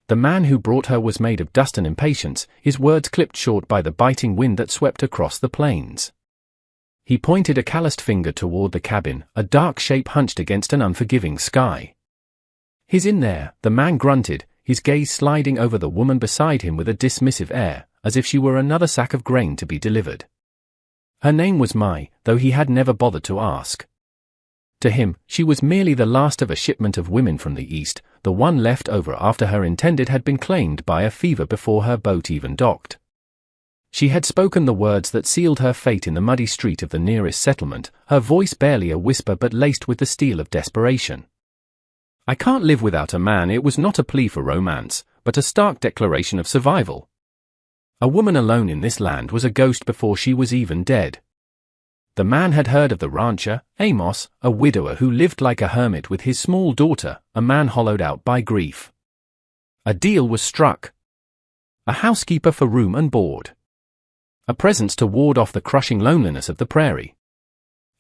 The man who brought her was made of dust and impatience, his words clipped short by the biting wind that swept across the plains. He pointed a calloused finger toward the cabin, a dark shape hunched against an unforgiving sky. "He's in there," the man grunted, his gaze sliding over the woman beside him with a dismissive air, as if she were another sack of grain to be delivered. Her name was Mai, though he had never bothered to ask. To him, she was merely the last of a shipment of women from the east, the one left over after her intended had been claimed by a fever before her boat even docked. She had spoken the words that sealed her fate in the muddy street of the nearest settlement, her voice barely a whisper but laced with the steel of desperation. "I can't live without a man." It was not a plea for romance, but a stark declaration of survival. A woman alone in this land was a ghost before she was even dead. The man had heard of the rancher, Amos, a widower who lived like a hermit with his small daughter, a man hollowed out by grief. A deal was struck. A housekeeper for room and board. A presence to ward off the crushing loneliness of the prairie.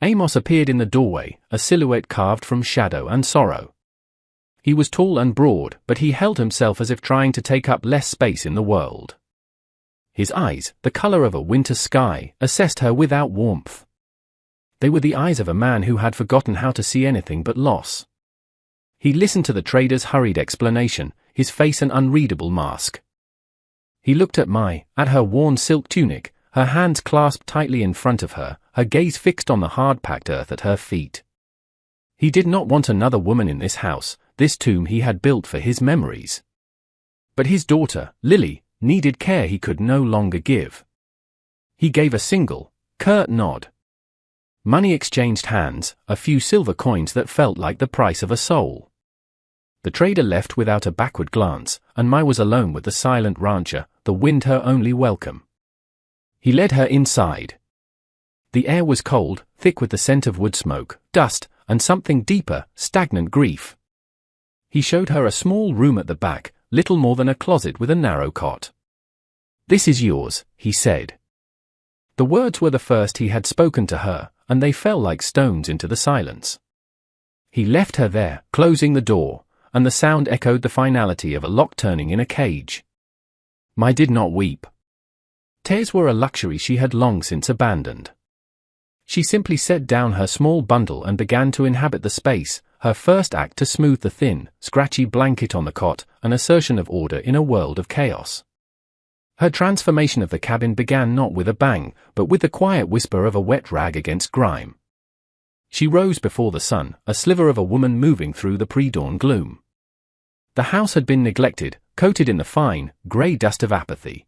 Amos appeared in the doorway, a silhouette carved from shadow and sorrow. He was tall and broad, but he held himself as if trying to take up less space in the world. His eyes, the color of a winter sky, assessed her without warmth. They were the eyes of a man who had forgotten how to see anything but loss. He listened to the trader's hurried explanation, his face an unreadable mask. He looked at Mai, at her worn silk tunic, her hands clasped tightly in front of her, her gaze fixed on the hard-packed earth at her feet. He did not want another woman in this house, this tomb he had built for his memories. But his daughter, Lily, needed care he could no longer give. He gave a single, curt nod. Money exchanged hands, a few silver coins that felt like the price of a soul. The trader left without a backward glance, and Mai was alone with the silent rancher, the wind her only welcome. He led her inside. The air was cold, thick with the scent of wood smoke, dust, and something deeper, stagnant grief. He showed her a small room at the back, little more than a closet with a narrow cot. "This is yours," he said. The words were the first he had spoken to her, and they fell like stones into the silence. He left her there, closing the door, and the sound echoed the finality of a lock turning in a cage. Mai did not weep. Tears were a luxury she had long since abandoned. She simply set down her small bundle and began to inhabit the space, her first act to smooth the thin, scratchy blanket on the cot, an assertion of order in a world of chaos. Her transformation of the cabin began not with a bang, but with the quiet whisper of a wet rag against grime. She rose before the sun, a sliver of a woman moving through the pre-dawn gloom. The house had been neglected, coated in the fine, grey dust of apathy.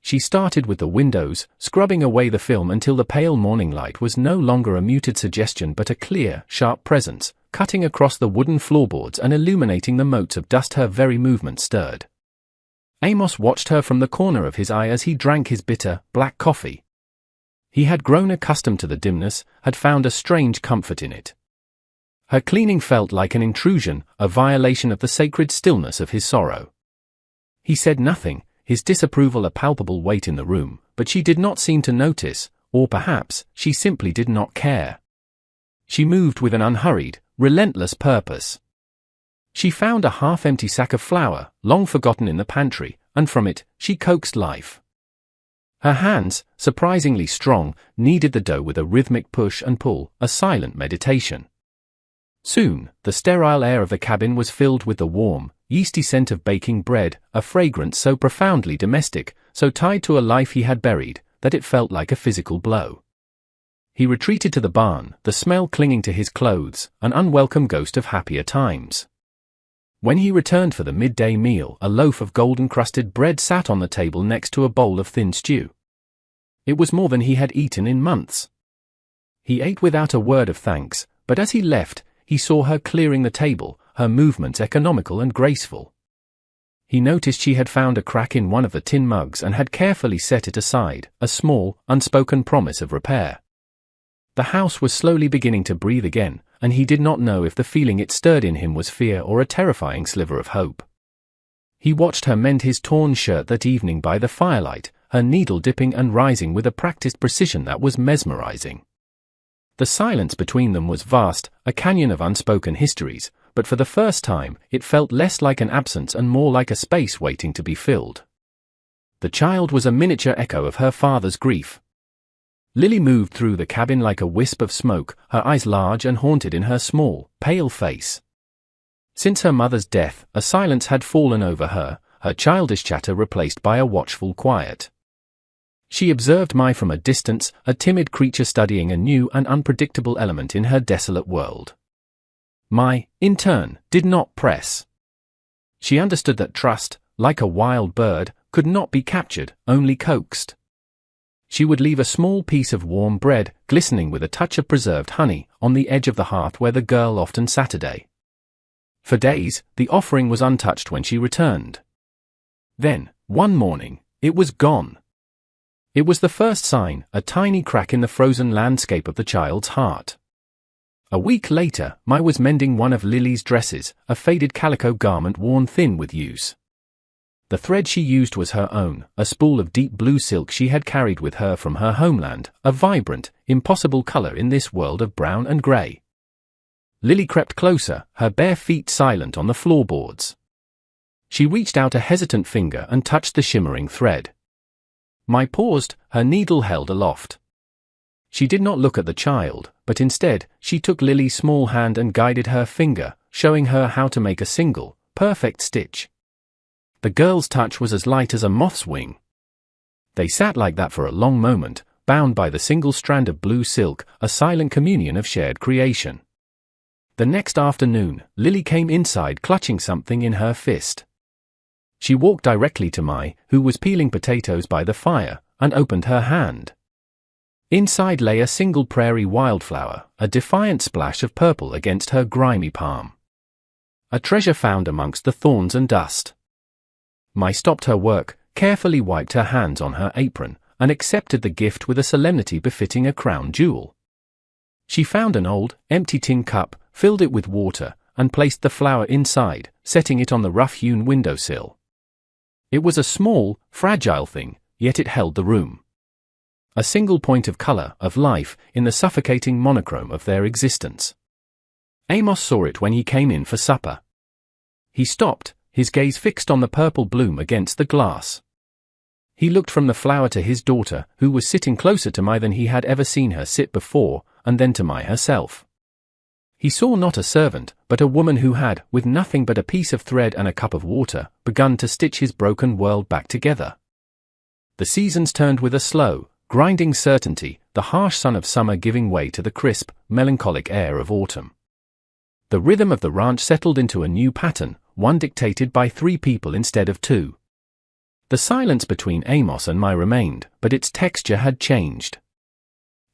She started with the windows, scrubbing away the film until the pale morning light was no longer a muted suggestion but a clear, sharp presence, cutting across the wooden floorboards and illuminating the motes of dust her very movement stirred. Amos watched her from the corner of his eye as he drank his bitter, black coffee. He had grown accustomed to the dimness, had found a strange comfort in it. Her cleaning felt like an intrusion, a violation of the sacred stillness of his sorrow. He said nothing, his disapproval a palpable weight in the room, but she did not seem to notice, or perhaps, she simply did not care. She moved with an unhurried, relentless purpose. She found a half-empty sack of flour, long forgotten in the pantry, and from it, she coaxed life. Her hands, surprisingly strong, kneaded the dough with a rhythmic push and pull, a silent meditation. Soon, the sterile air of the cabin was filled with the warm, yeasty scent of baking bread, a fragrance so profoundly domestic, so tied to a life he had buried, that it felt like a physical blow. He retreated to the barn, the smell clinging to his clothes, an unwelcome ghost of happier times. When he returned for the midday meal, a loaf of golden-crusted bread sat on the table next to a bowl of thin stew. It was more than he had eaten in months. He ate without a word of thanks, but as he left, he saw her clearing the table, her movements economical and graceful. He noticed she had found a crack in one of the tin mugs and had carefully set it aside, a small, unspoken promise of repair. The house was slowly beginning to breathe again, and he did not know if the feeling it stirred in him was fear or a terrifying sliver of hope. He watched her mend his torn shirt that evening by the firelight, her needle dipping and rising with a practiced precision that was mesmerizing. The silence between them was vast, a canyon of unspoken histories, but for the first time, it felt less like an absence and more like a space waiting to be filled. The child was a miniature echo of her father's grief. Lily moved through the cabin like a wisp of smoke, her eyes large and haunted in her small, pale face. Since her mother's death, a silence had fallen over her, her childish chatter replaced by a watchful quiet. She observed Mai from a distance, a timid creature studying a new and unpredictable element in her desolate world. Mai, in turn, did not press. She understood that trust, like a wild bird, could not be captured, only coaxed. She would leave a small piece of warm bread, glistening with a touch of preserved honey, on the edge of the hearth where the girl often Saturday. For days, the offering was untouched when she returned. Then, one morning, it was gone. It was the first sign, a tiny crack in the frozen landscape of the child's heart. A week later, Mai was mending one of Lily's dresses, a faded calico garment worn thin with use. The thread she used was her own, a spool of deep blue silk she had carried with her from her homeland, a vibrant, impossible color in this world of brown and gray. Lily crept closer, her bare feet silent on the floorboards. She reached out a hesitant finger and touched the shimmering thread. Mai paused, her needle held aloft. She did not look at the child, but instead, she took Lily's small hand and guided her finger, showing her how to make a single, perfect stitch. The girl's touch was as light as a moth's wing. They sat like that for a long moment, bound by the single strand of blue silk, a silent communion of shared creation. The next afternoon, Lily came inside clutching something in her fist. She walked directly to Mai, who was peeling potatoes by the fire, and opened her hand. Inside lay a single prairie wildflower, a defiant splash of purple against her grimy palm. A treasure found amongst the thorns and dust. Mai stopped her work, carefully wiped her hands on her apron, and accepted the gift with a solemnity befitting a crown jewel. She found an old, empty tin cup, filled it with water, and placed the flower inside, setting it on the rough-hewn windowsill. It was a small, fragile thing, yet it held the room. A single point of color, of life, in the suffocating monochrome of their existence. Amos saw it when he came in for supper. He stopped, his gaze fixed on the purple bloom against the glass. He looked from the flower to his daughter, who was sitting closer to Mai than he had ever seen her sit before, and then to Mai herself. He saw not a servant, but a woman who had, with nothing but a piece of thread and a cup of water, begun to stitch his broken world back together. The seasons turned with a slow, grinding certainty, the harsh sun of summer giving way to the crisp, melancholic air of autumn. The rhythm of the ranch settled into a new pattern, one dictated by 3 people instead of 2. The silence between Amos and Mai remained, but its texture had changed.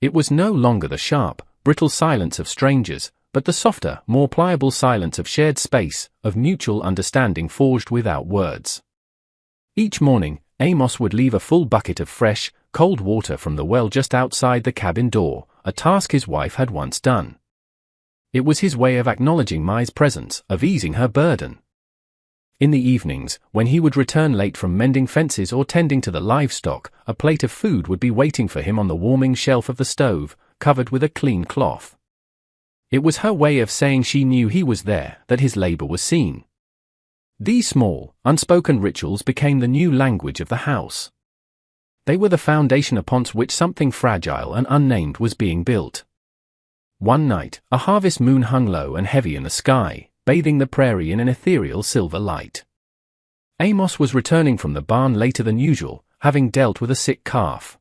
It was no longer the sharp, brittle silence of strangers, but the softer, more pliable silence of shared space, of mutual understanding forged without words. Each morning, Amos would leave a full bucket of fresh, cold water from the well just outside the cabin door, a task his wife had once done. It was his way of acknowledging Mai's presence, of easing her burden. In the evenings, when he would return late from mending fences or tending to the livestock, a plate of food would be waiting for him on the warming shelf of the stove, covered with a clean cloth. It was her way of saying she knew he was there, that his labor was seen. These small, unspoken rituals became the new language of the house. They were the foundation upon which something fragile and unnamed was being built. One night, a harvest moon hung low and heavy in the sky, bathing the prairie in an ethereal silver light. Amos was returning from the barn later than usual, having dealt with a sick calf.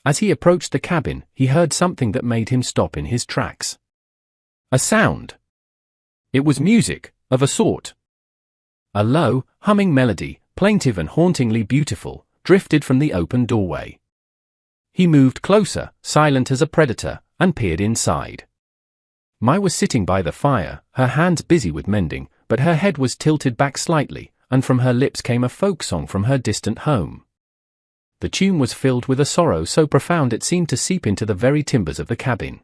As he approached the cabin, he heard something that made him stop in his tracks. A sound. It was music, of a sort. A low, humming melody, plaintive and hauntingly beautiful, drifted from the open doorway. He moved closer, silent as a predator, and peered inside. Mai was sitting by the fire, her hands busy with mending, but her head was tilted back slightly, and from her lips came a folk song from her distant home. The tune was filled with a sorrow so profound it seemed to seep into the very timbers of the cabin.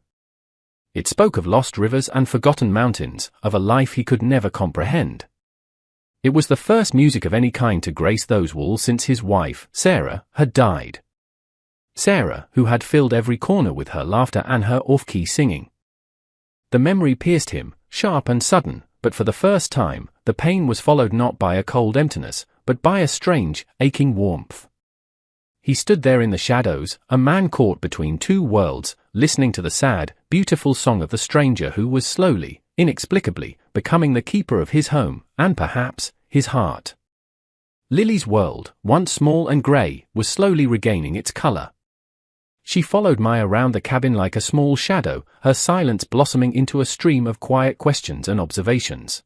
It spoke of lost rivers and forgotten mountains, of a life he could never comprehend. It was the first music of any kind to grace those walls since his wife, Sarah, had died. Sarah, who had filled every corner with her laughter and her off-key singing. The memory pierced him, sharp and sudden, but for the first time, the pain was followed not by a cold emptiness, but by a strange, aching warmth. He stood there in the shadows, a man caught between two worlds, listening to the sad, beautiful song of the stranger who was slowly, inexplicably, becoming the keeper of his home, and perhaps, his heart. Lily's world, once small and grey, was slowly regaining its colour. She followed Maya round the cabin like a small shadow, her silence blossoming into a stream of quiet questions and observations.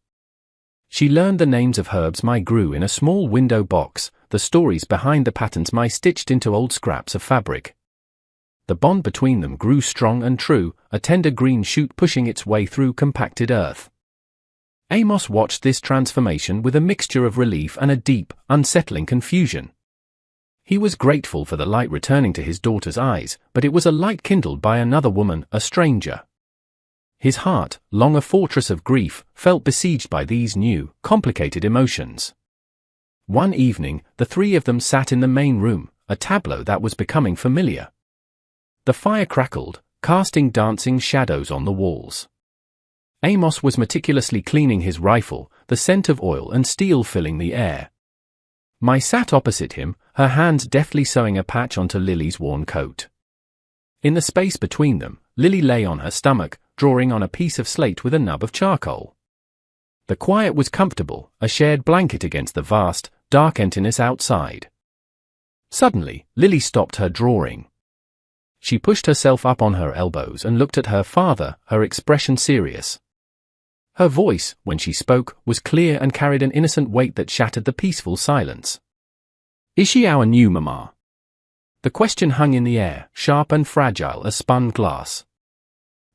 She learned the names of herbs Mai grew in a small window box, the stories behind the patterns Mai stitched into old scraps of fabric. The bond between them grew strong and true, a tender green shoot pushing its way through compacted earth. Amos watched this transformation with a mixture of relief and a deep, unsettling confusion. He was grateful for the light returning to his daughter's eyes, but it was a light kindled by another woman, a stranger. His heart, long a fortress of grief, felt besieged by these new, complicated emotions. One evening, the three of them sat in the main room, a tableau that was becoming familiar. The fire crackled, casting dancing shadows on the walls. Amos was meticulously cleaning his rifle, the scent of oil and steel filling the air. Mai sat opposite him, her hands deftly sewing a patch onto Lily's worn coat. In the space between them, Lily lay on her stomach, drawing on a piece of slate with a nub of charcoal. The quiet was comfortable, a shared blanket against the vast, dark emptiness outside. Suddenly, Lily stopped her drawing. She pushed herself up on her elbows and looked at her father, her expression serious. Her voice, when she spoke, was clear and carried an innocent weight that shattered the peaceful silence. "Is she our new mama?" The question hung in the air, sharp and fragile as spun glass.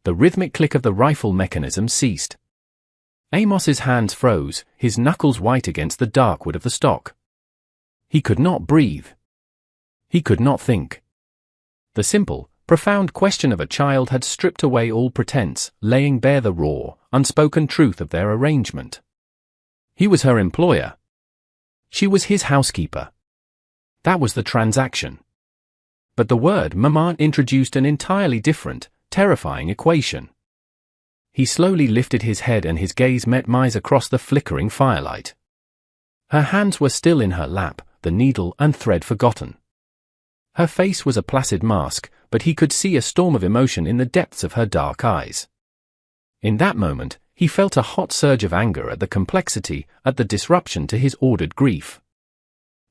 The rhythmic click of the rifle mechanism ceased. Amos's hands froze, his knuckles white against the dark wood of the stock. He could not breathe. He could not think. The simple, profound question of a child had stripped away all pretense, laying bare the raw, unspoken truth of their arrangement. He was her employer. She was his housekeeper. That was the transaction. But the word "mama" introduced an entirely different, terrifying equation. He slowly lifted his head and his gaze met Mai's across the flickering firelight. Her hands were still in her lap, the needle and thread forgotten. Her face was a placid mask, but he could see a storm of emotion in the depths of her dark eyes. In that moment, he felt a hot surge of anger at the complexity, at the disruption to his ordered grief.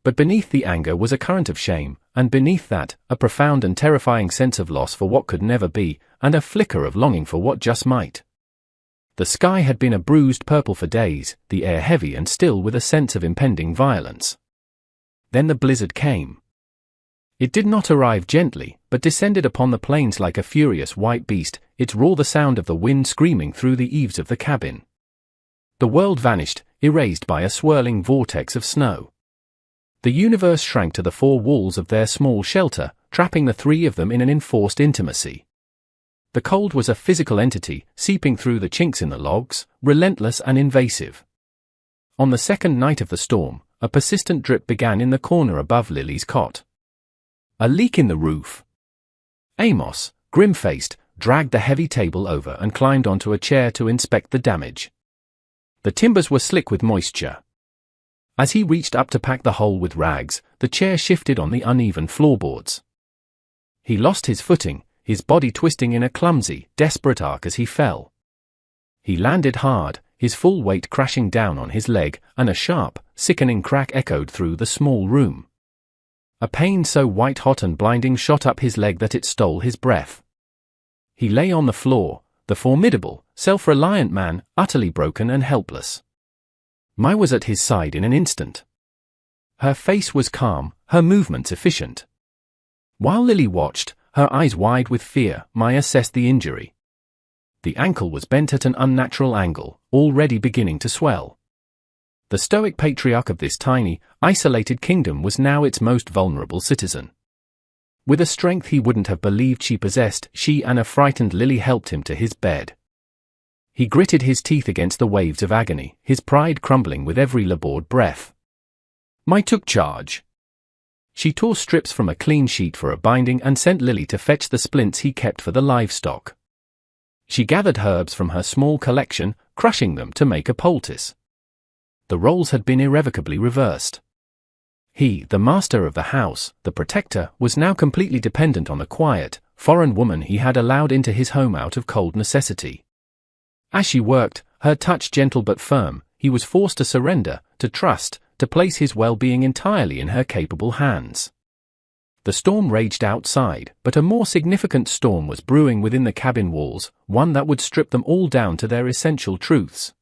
But beneath the anger was a current of shame, and beneath that, a profound and terrifying sense of loss for what could never be, and a flicker of longing for what just might. The sky had been a bruised purple for days, the air heavy and still with a sense of impending violence. Then the blizzard came. It did not arrive gently, but descended upon the plains like a furious white beast, its roar the sound of the wind screaming through the eaves of the cabin. The world vanished, erased by a swirling vortex of snow. The universe shrank to the four walls of their small shelter, trapping the three of them in an enforced intimacy. The cold was a physical entity, seeping through the chinks in the logs, relentless and invasive. On the second night of the storm, a persistent drip began in the corner above Lily's cot. A leak in the roof. Amos, grim-faced, dragged the heavy table over and climbed onto a chair to inspect the damage. The timbers were slick with moisture. As he reached up to pack the hole with rags, the chair shifted on the uneven floorboards. He lost his footing, his body twisting in a clumsy, desperate arc as he fell. He landed hard, his full weight crashing down on his leg, and a sharp, sickening crack echoed through the small room. A pain so white-hot and blinding shot up his leg that it stole his breath. He lay on the floor, the formidable, self-reliant man, utterly broken and helpless. Mai was at his side in an instant. Her face was calm, her movements efficient. While Lily watched, her eyes wide with fear, Mai assessed the injury. The ankle was bent at an unnatural angle, already beginning to swell. The stoic patriarch of this tiny, isolated kingdom was now its most vulnerable citizen. With a strength he wouldn't have believed she possessed, she and a frightened Lily helped him to his bed. He gritted his teeth against the waves of agony, his pride crumbling with every labored breath. Mai took charge. She tore strips from a clean sheet for a binding and sent Lily to fetch the splints he kept for the livestock. She gathered herbs from her small collection, crushing them to make a poultice. The roles had been irrevocably reversed. He, the master of the house, the protector, was now completely dependent on the quiet, foreign woman he had allowed into his home out of cold necessity. As she worked, her touch gentle but firm, he was forced to surrender, to trust, to place his well-being entirely in her capable hands. The storm raged outside, but a more significant storm was brewing within the cabin walls, one that would strip them all down to their essential truths.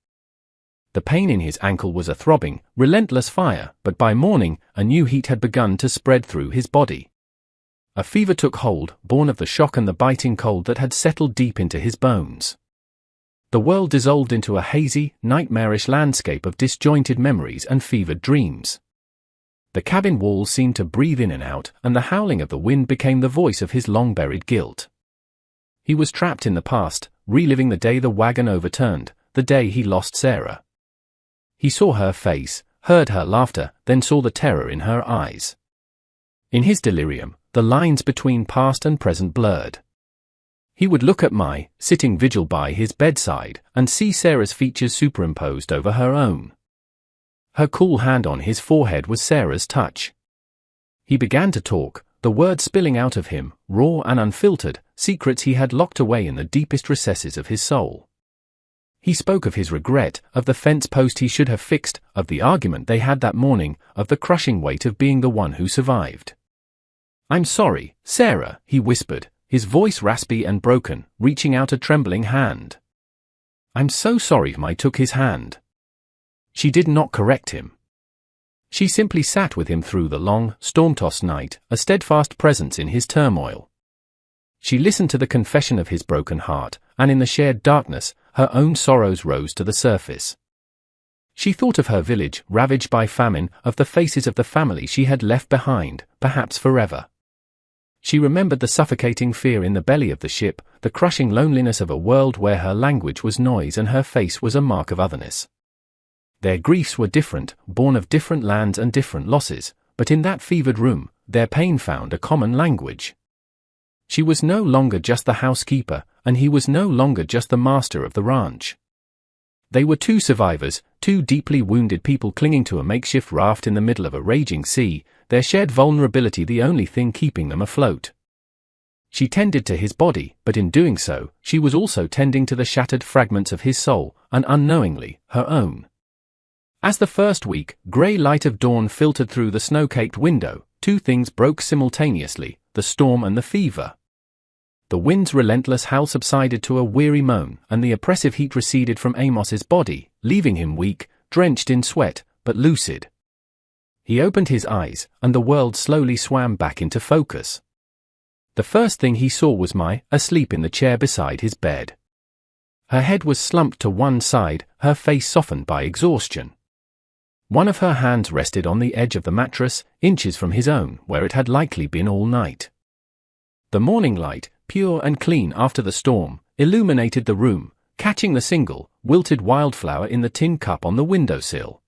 The pain in his ankle was a throbbing, relentless fire, but by morning, a new heat had begun to spread through his body. A fever took hold, born of the shock and the biting cold that had settled deep into his bones. The world dissolved into a hazy, nightmarish landscape of disjointed memories and fevered dreams. The cabin walls seemed to breathe in and out, and the howling of the wind became the voice of his long-buried guilt. He was trapped in the past, reliving the day the wagon overturned, the day he lost Sarah. He saw her face, heard her laughter, then saw the terror in her eyes. In his delirium, the lines between past and present blurred. He would look at Mai, sitting vigil by his bedside, and see Sarah's features superimposed over her own. Her cool hand on his forehead was Sarah's touch. He began to talk, the words spilling out of him, raw and unfiltered, secrets he had locked away in the deepest recesses of his soul. He spoke of his regret, of the fence post he should have fixed, of the argument they had that morning, of the crushing weight of being the one who survived. "I'm sorry, Sarah," he whispered, his voice raspy and broken, reaching out a trembling hand. "I'm so sorry." Mai took his hand. She did not correct him. She simply sat with him through the long, storm-tossed night, a steadfast presence in his turmoil. She listened to the confession of his broken heart, and in the shared darkness, her own sorrows rose to the surface. She thought of her village, ravaged by famine, of the faces of the family she had left behind, perhaps forever. She remembered the suffocating fear in the belly of the ship, the crushing loneliness of a world where her language was noise and her face was a mark of otherness. Their griefs were different, born of different lands and different losses, but in that fevered room, their pain found a common language. She was no longer just the housekeeper, and he was no longer just the master of the ranch. They were two survivors, two deeply wounded people clinging to a makeshift raft in the middle of a raging sea, their shared vulnerability the only thing keeping them afloat. She tended to his body, but in doing so, she was also tending to the shattered fragments of his soul, and unknowingly, her own. As the first weak, grey light of dawn filtered through the snow-caked window, two things broke simultaneously, the storm and the fever. The wind's relentless howl subsided to a weary moan, and the oppressive heat receded from Amos's body, leaving him weak, drenched in sweat, but lucid. He opened his eyes, and the world slowly swam back into focus. The first thing he saw was Mai, asleep in the chair beside his bed. Her head was slumped to one side, her face softened by exhaustion. One of her hands rested on the edge of the mattress, inches from his own, where it had likely been all night. The morning light, pure and clean after the storm, illuminated the room, catching the single, wilted wildflower in the tin cup on the windowsill.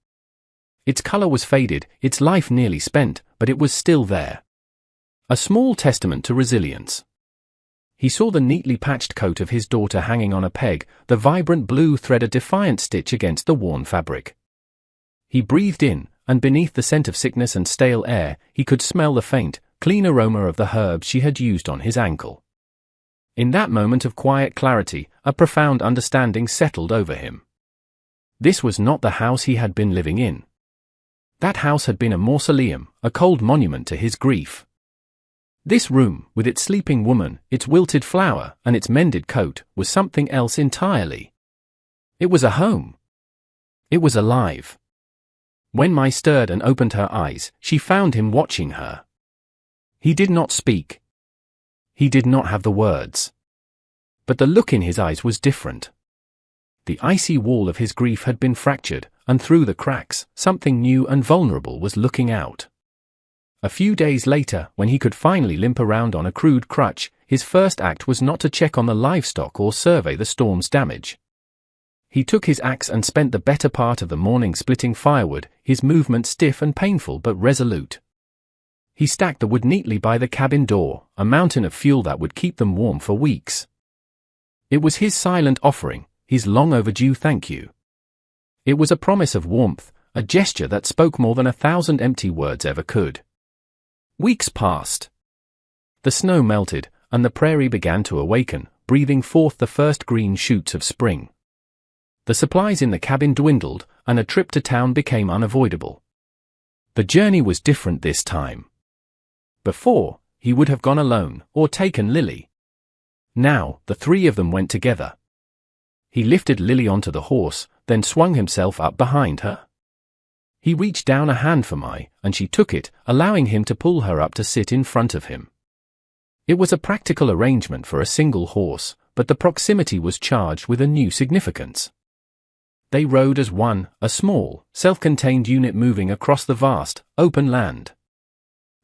Its color was faded, its life nearly spent, but it was still there. A small testament to resilience. He saw the neatly patched coat of his daughter hanging on a peg, the vibrant blue thread a defiant stitch against the worn fabric. He breathed in, and beneath the scent of sickness and stale air, he could smell the faint, clean aroma of the herbs she had used on his ankle. In that moment of quiet clarity, a profound understanding settled over him. This was not the house he had been living in. That house had been a mausoleum, a cold monument to his grief. This room, with its sleeping woman, its wilted flower, and its mended coat, was something else entirely. It was a home. It was alive. When Mai stirred and opened her eyes, she found him watching her. He did not speak. He did not have the words. But the look in his eyes was different. The icy wall of his grief had been fractured, and through the cracks, something new and vulnerable was looking out. A few days later, when he could finally limp around on a crude crutch, his first act was not to check on the livestock or survey the storm's damage. He took his axe and spent the better part of the morning splitting firewood, his movement stiff and painful but resolute. He stacked the wood neatly by the cabin door, a mountain of fuel that would keep them warm for weeks. It was his silent offering, his long-overdue thank you. It was a promise of warmth, a gesture that spoke more than 1,000 empty words ever could. Weeks passed. The snow melted, and the prairie began to awaken, breathing forth the first green shoots of spring. The supplies in the cabin dwindled, and a trip to town became unavoidable. The journey was different this time. Before, he would have gone alone, or taken Lily. Now, the three of them went together. He lifted Lily onto the horse, then swung himself up behind her. He reached down a hand for Mai, and she took it, allowing him to pull her up to sit in front of him. It was a practical arrangement for a single horse, but the proximity was charged with a new significance. They rode as one, a small, self-contained unit moving across the vast, open land.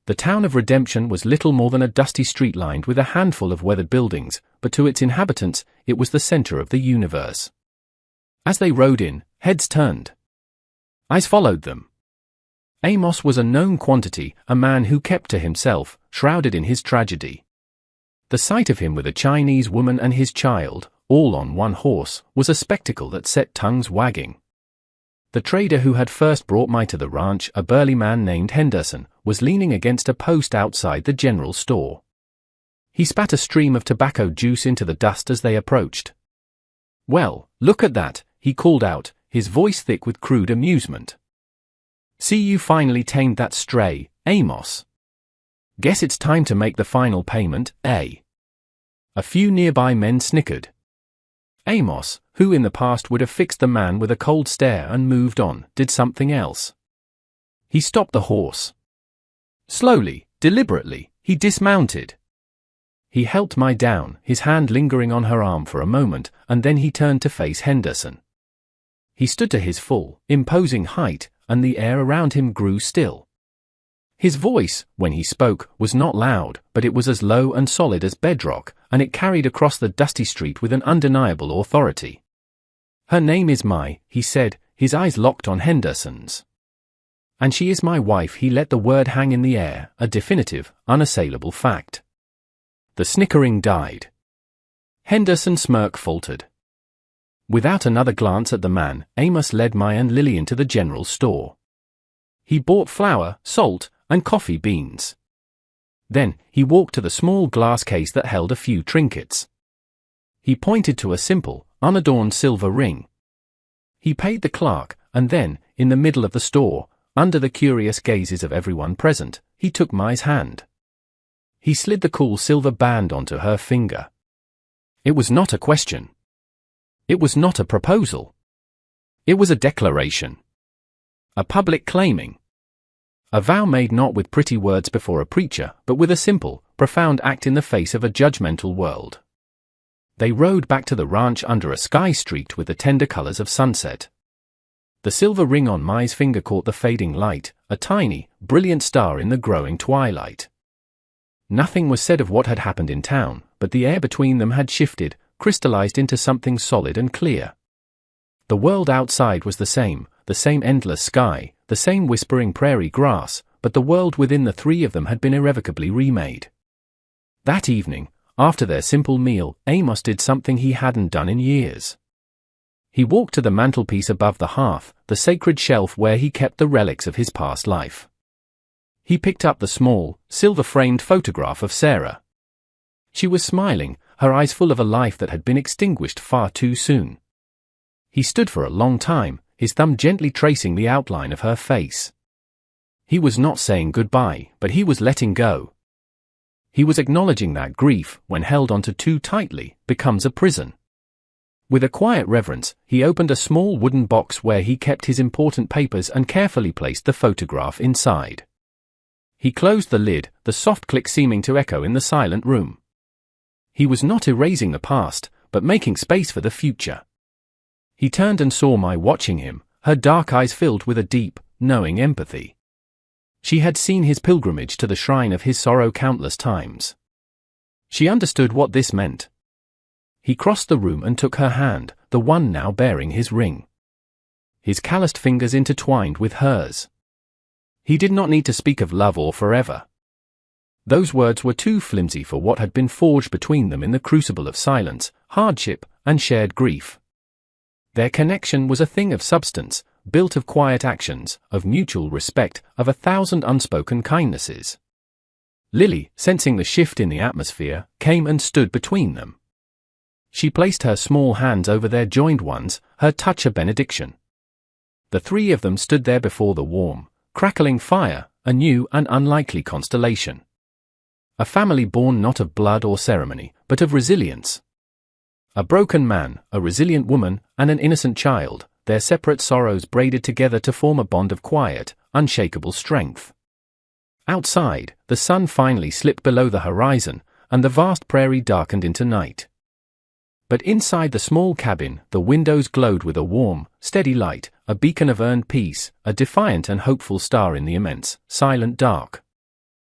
The town of Redemption was little more than a dusty street lined with a handful of weathered buildings, but to its inhabitants, it was the center of the universe. As they rode in, heads turned. Eyes followed them. Amos was a known quantity, a man who kept to himself, shrouded in his tragedy. The sight of him with a Chinese woman and his child, all on one horse, was a spectacle that set tongues wagging. The trader who had first brought Mai to the ranch, a burly man named Henderson, was leaning against a post outside the general store. He spat a stream of tobacco juice into the dust as they approached. "Well, look at that," he called out, his voice thick with crude amusement. "See, you finally tamed that stray, Amos. Guess it's time to make the final payment, eh?" A few nearby men snickered. Amos, who in the past would have fixed the man with a cold stare and moved on, did something else. He stopped the horse. Slowly, deliberately, he dismounted. He helped Mai down, his hand lingering on her arm for a moment, and then he turned to face Henderson. He stood to his full, imposing height, and the air around him grew still. His voice, when he spoke, was not loud, but it was as low and solid as bedrock, and it carried across the dusty street with an undeniable authority. "Her name is Mai," he said, his eyes locked on Henderson's. "And she is my wife." He let the word hang in the air, a definitive, unassailable fact. The snickering died. Henderson's smirk faltered. Without another glance at the man, Amos led Mai and Lily into the general store. He bought flour, salt, and coffee beans. Then, he walked to the small glass case that held a few trinkets. He pointed to a simple, unadorned silver ring. He paid the clerk, and then, in the middle of the store, under the curious gazes of everyone present, he took Mai's hand. He slid the cool silver band onto her finger. It was not a question. It was not a proposal. It was a declaration. A public claiming. A vow made not with pretty words before a preacher, but with a simple, profound act in the face of a judgmental world. They rode back to the ranch under a sky streaked with the tender colors of sunset. The silver ring on Mai's finger caught the fading light, a tiny, brilliant star in the growing twilight. Nothing was said of what had happened in town, but the air between them had shifted, crystallized into something solid and clear. The world outside was the same endless sky, the same whispering prairie grass, but the world within the three of them had been irrevocably remade. That evening, after their simple meal, Amos did something he hadn't done in years. He walked to the mantelpiece above the hearth, the sacred shelf where he kept the relics of his past life. He picked up the small, silver-framed photograph of Sarah. She was smiling, her eyes full of a life that had been extinguished far too soon. He stood for a long time, his thumb gently tracing the outline of her face. He was not saying goodbye, but he was letting go. He was acknowledging that grief, when held onto too tightly, becomes a prison. With a quiet reverence, he opened a small wooden box where he kept his important papers and carefully placed the photograph inside. He closed the lid, the soft click seeming to echo in the silent room. He was not erasing the past, but making space for the future. He turned and saw Mai watching him, her dark eyes filled with a deep, knowing empathy. She had seen his pilgrimage to the shrine of his sorrow countless times. She understood what this meant. He crossed the room and took her hand, the one now bearing his ring. His calloused fingers intertwined with hers. He did not need to speak of love or forever. Those words were too flimsy for what had been forged between them in the crucible of silence, hardship, and shared grief. Their connection was a thing of substance, built of quiet actions, of mutual respect, of 1,000 unspoken kindnesses. Lily, sensing the shift in the atmosphere, came and stood between them. She placed her small hands over their joined ones, her touch a benediction. The three of them stood there before the warm, crackling fire, a new and unlikely constellation. A family born not of blood or ceremony, but of resilience. A broken man, a resilient woman, and an innocent child, their separate sorrows braided together to form a bond of quiet, unshakable strength. Outside, the sun finally slipped below the horizon, and the vast prairie darkened into night. But inside the small cabin, the windows glowed with a warm, steady light, a beacon of earned peace, a defiant and hopeful star in the immense, silent dark.